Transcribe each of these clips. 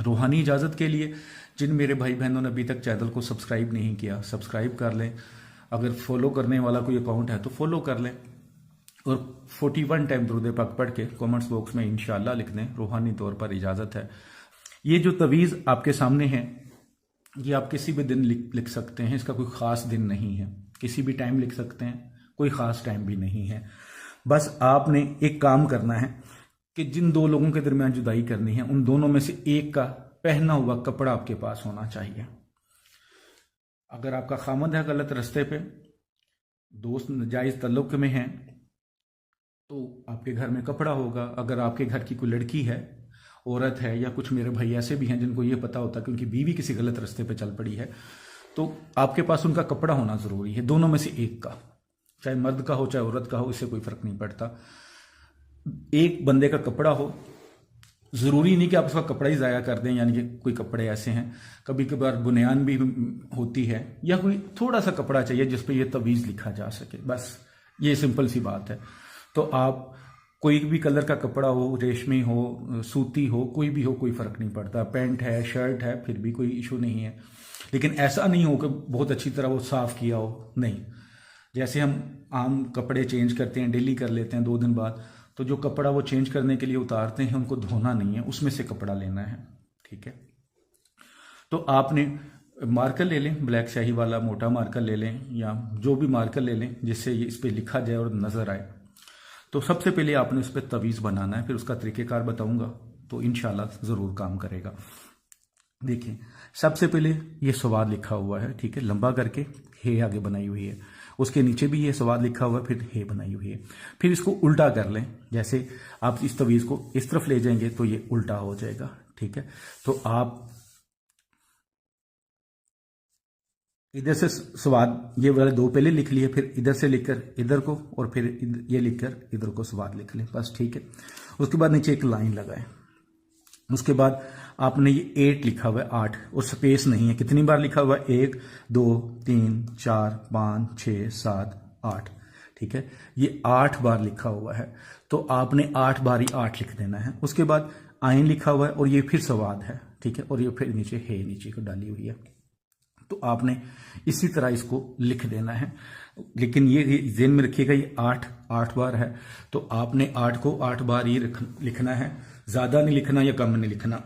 روحانی اجازت کے لیے جن میرے بھائی بہنوں نے ابھی تک چینل کو سبسکرائب نہیں کیا سبسکرائب کر لیں، اگر فالو کرنے والا کوئی اکاؤنٹ ہے تو فالو کر لیں، اور 41 ٹائم درود پاک پڑھ کے کامنٹس باکس میں انشاءاللہ لکھ دیں روحانی طور پر اجازت ہے۔ یہ جو تویز آپ کے سامنے ہے یہ آپ کسی بھی دن لکھ سکتے ہیں، اس کا کوئی خاص دن نہیں ہے، کسی بھی ٹائم لکھ سکتے ہیں، کوئی خاص ٹائم بھی نہیں ہے۔ بس آپ نے ایک کام کرنا ہے کہ جن دو لوگوں کے درمیان جدائی کرنی ہے ان دونوں میں سے ایک کا پہنا ہوا کپڑا آپ کے پاس ہونا چاہیے۔ اگر آپ کا خامند ہے غلط رستے پہ، دوست ناجائز تعلق میں ہیں، تو آپ کے گھر میں کپڑا ہوگا۔ اگر آپ کے گھر کی کوئی لڑکی ہے، عورت ہے، یا کچھ میرے بھائی ایسے بھی ہیں جن کو یہ پتا ہوتا ہے کہ ان کی بیوی کسی غلط رستے پہ چل پڑی ہے، تو آپ کے پاس ان کا کپڑا ہونا ضروری ہے، دونوں میں سے ایک کا، چاہے مرد کا ہو چاہے عورت کا ہو، اس سے کوئی فرق نہیں پڑتا۔ ایک بندے کا کپڑا ہو، ضروری نہیں کہ آپ اس کا کپڑا ہی ضائع کر دیں، یعنی کہ کوئی کپڑے ایسے ہیں کبھی کبھار بنیان بھی ہوتی ہے، یا کوئی تھوڑا سا کپڑا چاہیے جس پہ یہ تویز لکھا جا سکے، بس یہ سمپل سی بات ہے۔ تو آپ کوئی بھی کلر کا کپڑا ہو، ریشمی ہو، سوتی ہو، کوئی بھی ہو، کوئی فرق نہیں پڑتا، پینٹ ہے شرٹ ہے پھر بھی کوئی ایشو نہیں ہے، لیکن ایسا نہیں ہو کہ بہت اچھی طرح وہ صاف کیا ہو، نہیں۔ جیسے ہم عام کپڑے چینج کرتے ہیں، ڈیلی کر لیتے ہیں 2 دن بعد، تو جو کپڑا وہ چینج کرنے کے لیے اتارتے ہیں ان کو دھونا نہیں ہے، اس میں سے کپڑا لینا ہے، ٹھیک ہے۔ تو آپ نے مارکر لے لیں، بلیک سیاہی والا موٹا مارکر لے لیں، یا جو بھی مارکر لے لیں جس سے یہ اس پہ لکھا جائے اور نظر آئے۔ تو سب سے پہلے آپ نے اس پہ تویز بنانا ہے، پھر اس کا طریقہ کار بتاؤں گا تو انشاءاللہ ضرور کام کرے گا۔ دیکھیں، سب سے پہلے یہ سواد لکھا ہوا ہے، ٹھیک ہے، لمبا کر کے ہے آگے بنائی ہوئی ہے، اس کے نیچے بھی یہ سواد لکھا ہوا ہے، پھر ہے بنائی ہوئی ہے۔ پھر اس کو الٹا کر لیں، جیسے آپ اس تویز کو اس طرف لے جائیں گے تو یہ الٹا ہو جائے گا، ٹھیک ہے۔ تو آپ ادھر سے سواد یہ والے 2 پہلے لکھ لیے، پھر ادھر سے لکھ کر ادھر کو، اور پھر یہ لکھ کر ادھر کو سواد لکھ لیں، بس ٹھیک ہے۔ اس کے بعد نیچے ایک لائن لگائیں، اس کے بعد آپ نے یہ 8 لکھا ہوا ہے، 8، اور سپیس نہیں ہے۔ کتنی بار لکھا ہوا ہے؟ 1 2 3 4 5 6 7 8، ٹھیک ہے، یہ 8 بار لکھا ہوا ہے۔ تو آپ نے 8 بار ہی 8 لکھ دینا ہے۔ اس کے بعد آئین لکھا ہوا ہے، اور یہ پھر سواد ہے، ٹھیک ہے، اور یہ پھر نیچے ہے، نیچے کو ڈالی ہوئی ہے۔ تو آپ نے اسی طرح اس کو لکھ دینا ہے، لیکن یہ ذہن میں رکھیے گا یہ 8 بار ہے، تو آپ نے 8 کو 8 بار ہی لکھنا ہے، زیادہ نہیں لکھنا یا کم نہیں لکھنا۔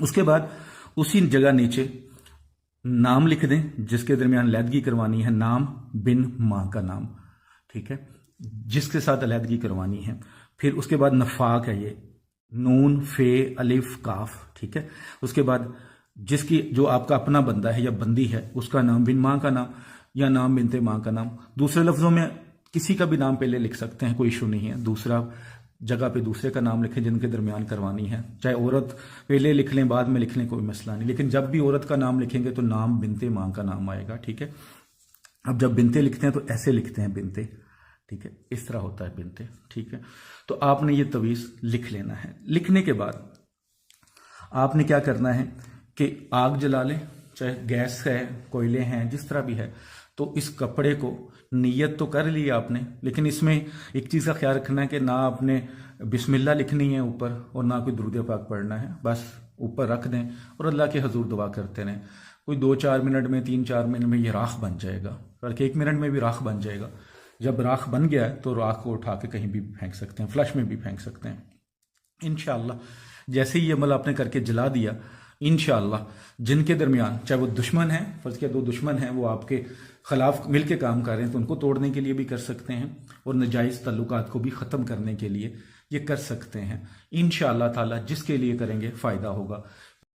اس کے بعد اسی جگہ نیچے نام لکھ دیں جس کے درمیان علیحدگی کروانی ہے، نام بن ماں کا نام، ٹھیک ہے، جس کے ساتھ علیحدگی کروانی ہے۔ پھر اس کے بعد نفاق ہے، یہ نون فے الف کاف، ٹھیک ہے۔ اس کے بعد جس کی جو آپ کا اپنا بندہ ہے یا بندی ہے اس کا نام بن ماں کا نام یا نام بنتے ماں کا نام۔ دوسرے لفظوں میں کسی کا بھی نام پہلے لکھ سکتے ہیں، کوئی ایشو نہیں ہے، دوسرا جگہ پہ دوسرے کا نام لکھیں جن کے درمیان کروانی ہے، چاہے عورت پہلے لکھ لیں بعد میں لکھ لیں، کوئی مسئلہ نہیں، لیکن جب بھی عورت کا نام لکھیں گے تو نام بنتے ماں کا نام آئے گا، ٹھیک ہے۔ اب جب بنتے لکھتے ہیں تو ایسے لکھتے ہیں بنتے، ٹھیک ہے، اس طرح ہوتا ہے بنتے، ٹھیک ہے۔ تو آپ نے یہ تویز لکھ لینا ہے۔ لکھنے کے بعد آپ نے کیا کرنا ہے کہ آگ جلا لیں، چاہے گیس ہے، کوئلے ہیں، جس طرح بھی ہے، تو اس کپڑے کو نیت تو کر لی آپ نے، لیکن اس میں ایک چیز کا خیال رکھنا ہے کہ نہ آپ نے بسم اللہ لکھنی ہے اوپر اور نہ کوئی درود پاک پڑھنا ہے، بس اوپر رکھ دیں اور اللہ کے حضور دعا کرتے رہیں۔ کوئی 2-4 منٹ میں 3-4 منٹ میں یہ راکھ بن جائے گا، بلکہ 1 منٹ میں بھی راکھ بن جائے گا۔ جب راکھ بن گیا ہے تو راکھ کو اٹھا کے کہیں بھی پھینک سکتے ہیں، فلش میں بھی پھینک سکتے ہیں انشاءاللہ۔ جیسے ہی یہ عمل آپ نے کر کے جلا دیا، انشاءاللہ جن کے درمیان چاہے وہ دشمن ہیں، فرض کیا 2 دشمن ہیں، وہ آپ کے خلاف مل کے کام کر رہے ہیں تو ان کو توڑنے کے لیے بھی کر سکتے ہیں، اور ناجائز تعلقات کو بھی ختم کرنے کے لیے یہ کر سکتے ہیں انشاءاللہ تعالی۔ جس کے لیے کریں گے فائدہ ہوگا،